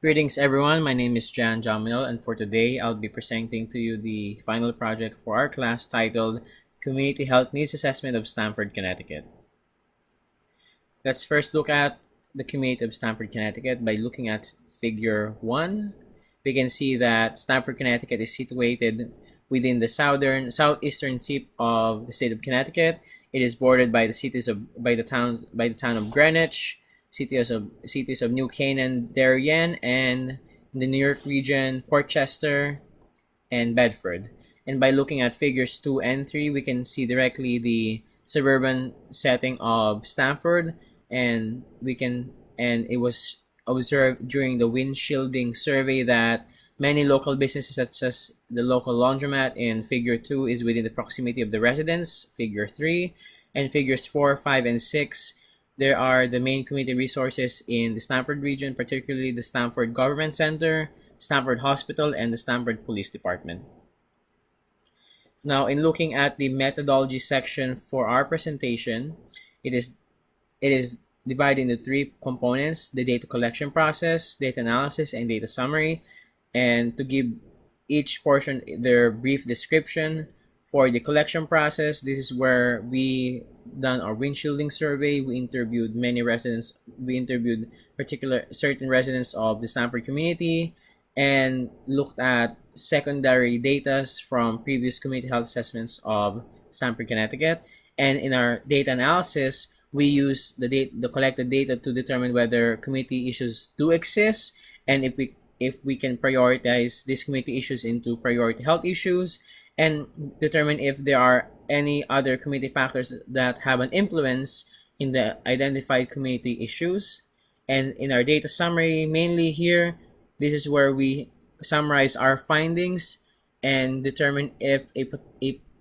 Greetings everyone, my name is Jan Jamil, and for today I'll be presenting to you the final project for our class titled Community Health Needs Assessment of Stamford, Connecticut. Let's first look at the community of Stamford, Connecticut by looking at figure 1. We can see that Stamford, Connecticut is situated within the southeastern tip of the state of Connecticut. It is bordered by the town of Greenwich, cities of New Canaan, Darien, and in the New York region, Portchester, and Bedford. And by looking at figures 2 and 3, we can see directly the suburban setting of Stamford, and it was observed during the windshielding survey that many local businesses such as the local laundromat in figure 2 is within the proximity of the residents, figure 3, and figures 4, 5, and 6. There are the main community resources in the Stamford region, particularly the Stamford Government Center, Stamford Hospital, and the Stamford Police Department. Now, in looking at the methodology section for our presentation, it is divided into three components: the data collection process, data analysis, and data summary. And to give each portion their brief description, for the collection process, this is where we done our windshielding survey. We interviewed many residents. We interviewed certain residents of the Stamford community and looked at secondary data from previous community health assessments of Stamford, Connecticut. And in our data analysis, we use the collected data to determine whether community issues do exist, and if we can prioritize these community issues into priority health issues, and determine if there are any other community factors that have an influence in the identified community issues. And in our data summary, mainly here, this is where we summarize our findings and determine if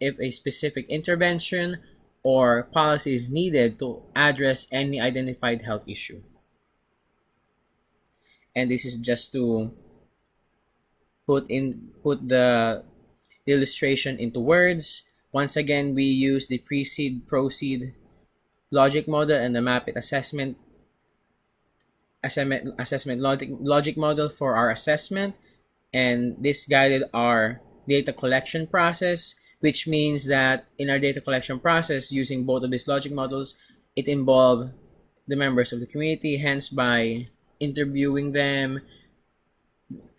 a specific intervention or policy is needed to address any identified health issue. And this is just to put the illustration into words. Once again, we use the precede proceed logic model and the map it assessment logic model for our assessment, and this guided our data collection process, which means that in our data collection process, using both of these logic models, it involved the members of the community. Hence, by interviewing them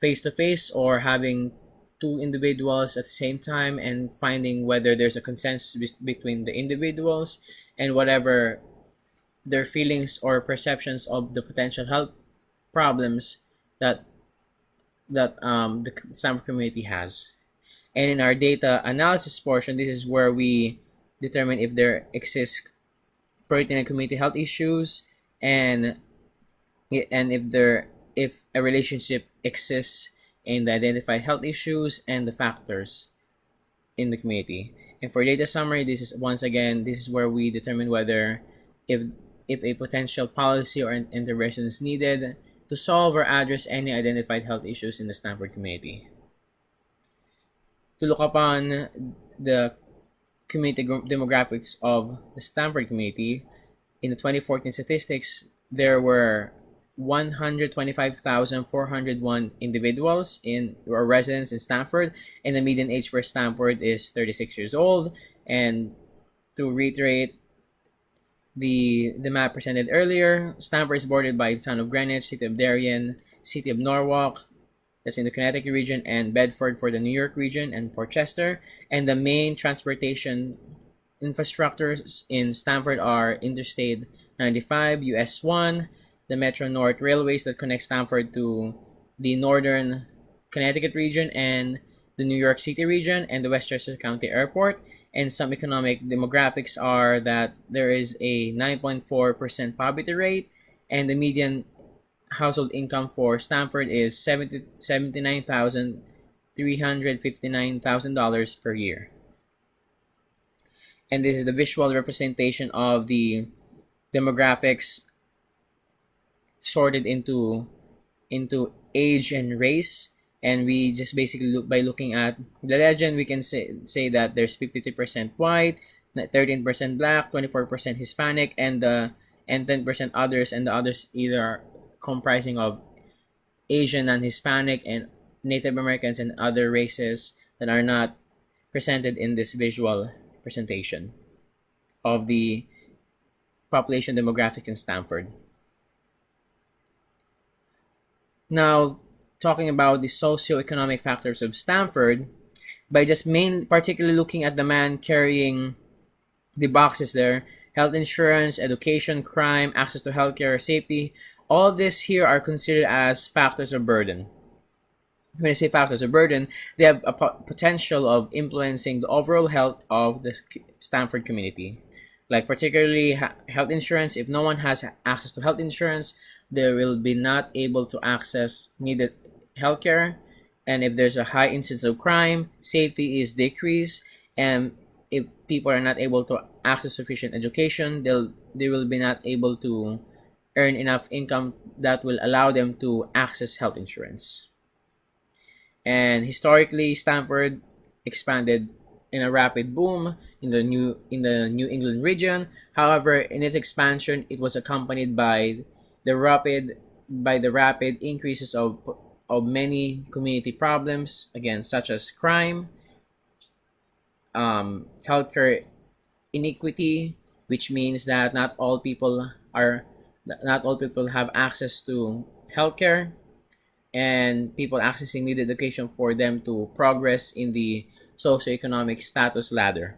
face to face or having two individuals at the same time and finding whether there's a consensus between the individuals and whatever their feelings or perceptions of the potential health problems that the Stamford community has. And in our data analysis portion, this is where we determine if there exists pertinent community health issues and if a relationship exists in the identified health issues and the factors in the community. And for data summary, this is where we determine whether if a potential policy or an intervention is needed to solve or address any identified health issues in the Stamford community. To look upon the community demographics of the Stamford community, in the 2014 statistics, there were 125,401 individuals or residents in Stamford, and the median age for Stamford is 36 years old. And to reiterate the map presented earlier, Stamford is bordered by the town of Greenwich, city of Darien, city of Norwalk, that's in the Connecticut region, and Bedford for the New York region, and Portchester. And the main transportation infrastructures in Stamford are Interstate 95, US 1, the Metro North Railways that connect Stamford to the northern Connecticut region and the New York City region, and the Westchester County Airport. And some economic demographics are that there is a 9.4% poverty rate, and the median household income for Stamford is $79,359 per year. And this is the visual representation of the demographics sorted into age and race. And we just basically looking at the legend, we can say that there's 53% white, 13% black, 24% Hispanic, and 10% others, and the others either are comprising of Asian, non-Hispanic, and Native Americans and other races that are not presented in this visual presentation of the population demographic in Stamford. Now, talking about the socioeconomic factors of Stamford, by just particularly looking at the man carrying the boxes there, health insurance, education, crime, access to healthcare, safety, all of this here are considered as factors of burden. When I say factors of burden, they have a potential of influencing the overall health of the Stamford community. Like particularly health insurance, if no one has access to health insurance, they will be not able to access needed healthcare. And if there's a high incidence of crime, safety is decreased. And if people are not able to access sufficient education, they will be not able to earn enough income that will allow them to access health insurance. And historically, Stamford expanded in a rapid boom in the New England region. However, in its expansion, it was accompanied by the rapid increases of many community problems, again, such as crime, healthcare inequity, which means that not all people have access to healthcare, and people accessing needed education for them to progress in the socioeconomic status ladder.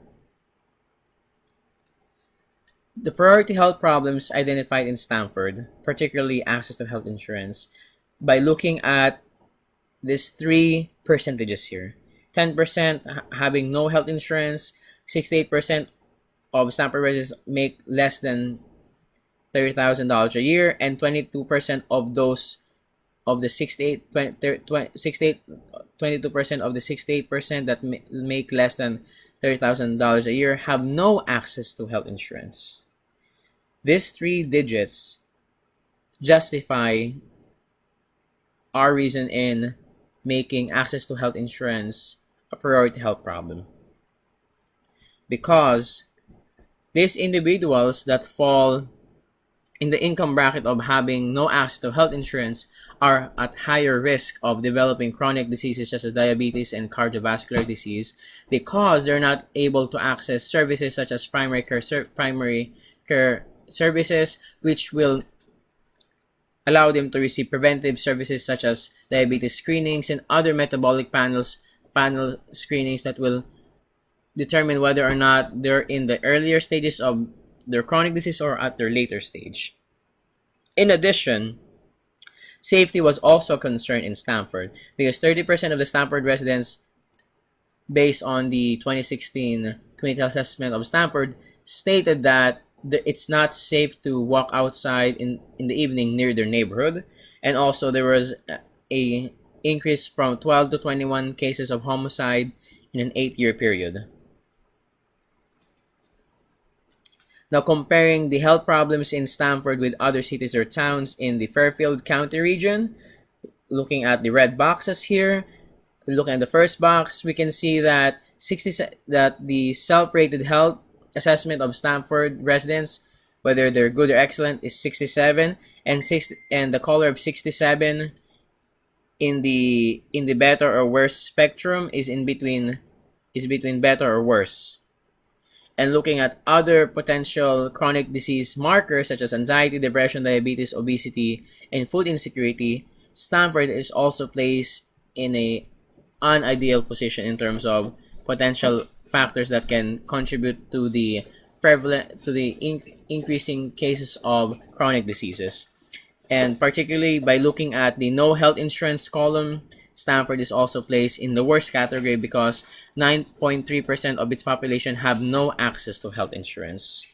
The priority health problems identified in Stamford, particularly access to health insurance, by looking at these three percentages here. 10% having no health insurance, 68% of Stamford residents make less than $30,000 a year, and 22% of those of the 22% of the 68% that make less than $30,000 a year have no access to health insurance. These three digits justify our reason in making access to health insurance a priority health problem, because these individuals that fall in the income bracket of having no access to health insurance are at higher risk of developing chronic diseases such as diabetes and cardiovascular disease, because they're not able to access services such as primary care services, which will allow them to receive preventive services such as diabetes screenings and other metabolic panel screenings that will determine whether or not they're in the earlier stages of their chronic disease or at their later stage. In addition, safety was also a concern in Stamford, because 30% of the Stamford residents, based on the 2016 community assessment of Stamford, stated that it's not safe to walk outside in the evening near their neighborhood. And also there was a increase from 12 to 21 cases of homicide in an 8-year period. Now, comparing the health problems in Stamford with other cities or towns in the Fairfield County region, looking at the red boxes here, looking at the first box, we can see that the self-rated health assessment of Stamford residents, whether they're good or excellent, is 67, and the color of 67 in the better or worse spectrum is between better or worse. And looking at other potential chronic disease markers such as anxiety, depression, diabetes, obesity, and food insecurity, Stamford is also placed in an unideal position in terms of potential factors that can contribute to the increasing cases of chronic diseases. And particularly by looking at the no health insurance column, Stamford is also placed in the worst category because 9.3% of its population have no access to health insurance.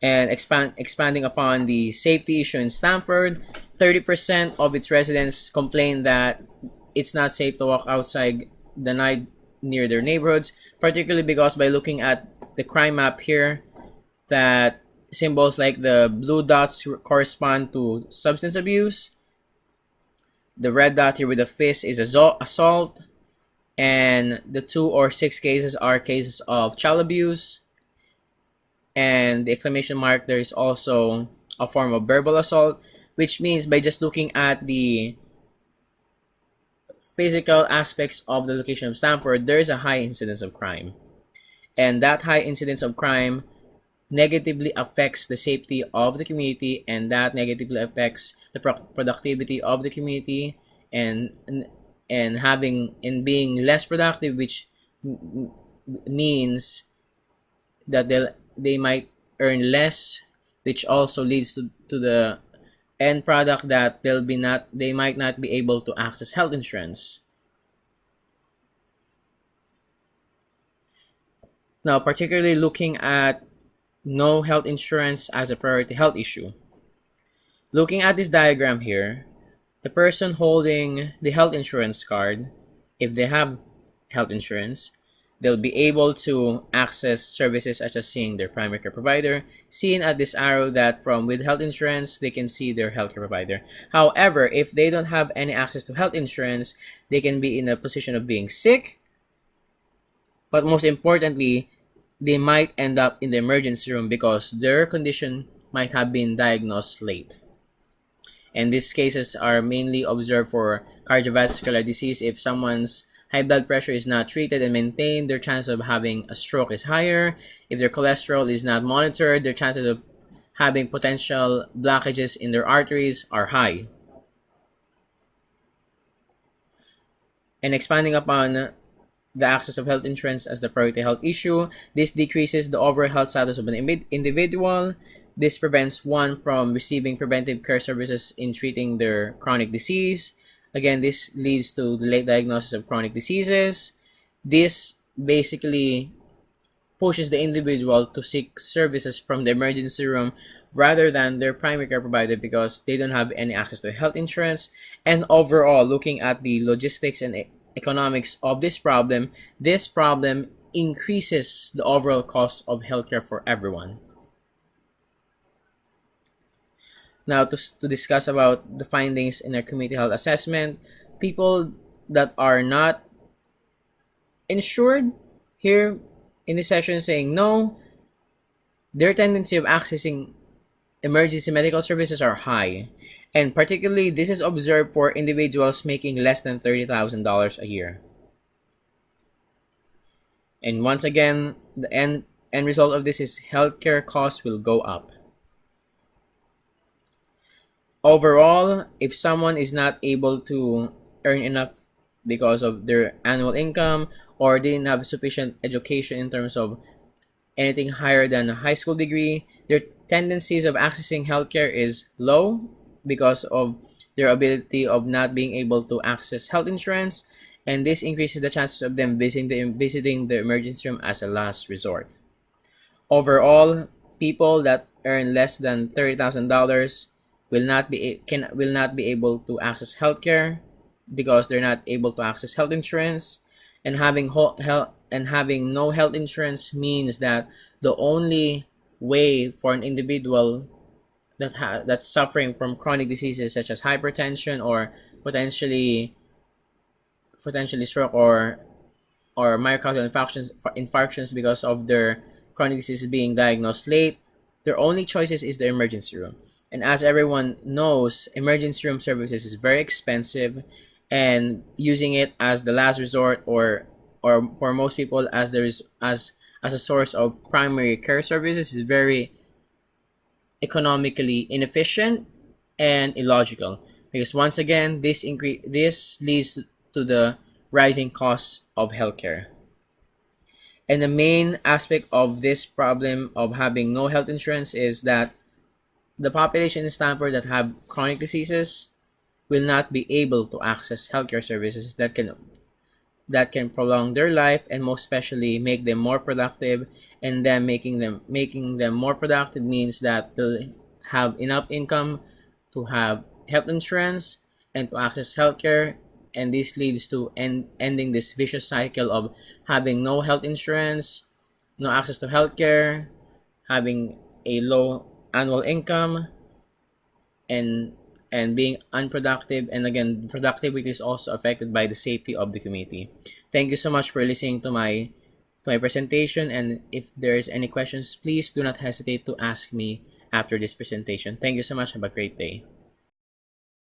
And expanding upon the safety issue in Stamford, 30% of its residents complain that it's not safe to walk outside the night near their neighborhoods, particularly because by looking at the crime map here, that symbols like the blue dots correspond to substance abuse. The red dot here with the fist is assault, and the 2 or 6 cases are cases of child abuse, and the exclamation mark there is also a form of verbal assault. which means by just looking at the physical aspects of the location of Stamford, there is a high incidence of crime. And that high incidence of crime negatively affects the safety of the community, and that negatively affects the productivity of the community, and being less productive, which means that they might earn less, which also leads to the end product that they might not be able to access health insurance. Now, particularly looking at no health insurance as a priority health issue. Looking at this diagram here, the person holding the health insurance card, if they have health insurance, they'll be able to access services such as seeing their primary care provider, seeing at this arrow that from with health insurance, they can see their healthcare provider. However, if they don't have any access to health insurance, they can be in a position of being sick, but most importantly, they might end up in the emergency room because their condition might have been diagnosed late. And these cases are mainly observed for cardiovascular disease. If someone's high blood pressure is not treated and maintained, their chance of having a stroke is higher. If their cholesterol is not monitored, their chances of having potential blockages in their arteries are high. And expanding upon the access of health insurance as the priority health issue, this decreases the overall health status of an individual. This prevents one from receiving preventive care services in treating their chronic disease. Again, this leads to the late diagnosis of chronic diseases. This basically pushes the individual to seek services from the emergency room rather than their primary care provider because they don't have any access to health insurance. And overall, looking at the logistics and economics of this problem increases the overall cost of healthcare for everyone. Now, to discuss about the findings in our community health assessment, people that are not insured here in this section saying no, their tendency of accessing emergency medical services are high. And particularly, this is observed for individuals making less than $30,000 a year. And once again, the end result of this is healthcare costs will go up. Overall, if someone is not able to earn enough because of their annual income or didn't have sufficient education in terms of anything higher than a high school degree, their tendencies of accessing healthcare is low because of their ability of not being able to access health insurance, and this increases the chances of them visiting the emergency room as a last resort. Overall, people that earn less than $30,000 will not be able to access healthcare because they're not able to access health insurance, and having no health insurance means that the only way for an individual that's suffering from chronic diseases such as hypertension or potentially stroke or myocardial infarctions because of their chronic diseases being diagnosed late, their only choices is the emergency room. And as everyone knows, emergency room services is very expensive, and using it as the last resort or for most people as a source of primary care services is very economically inefficient and illogical, because once again this leads to the rising costs of healthcare. And the main aspect of this problem of having no health insurance is that the population in Stamford that have chronic diseases will not be able to access healthcare services that can prolong their life and most especially make them more productive. And then making them more productive means that they'll have enough income to have health insurance and to access healthcare. And this leads to ending this vicious cycle of having no health insurance, no access to healthcare, having a low annual income, and being unproductive. And again, productivity is also affected by the safety of the community. Thank you so much for listening to my presentation, and if there's any questions, please do not hesitate to ask me after this presentation. Thank you so much. Have a great day.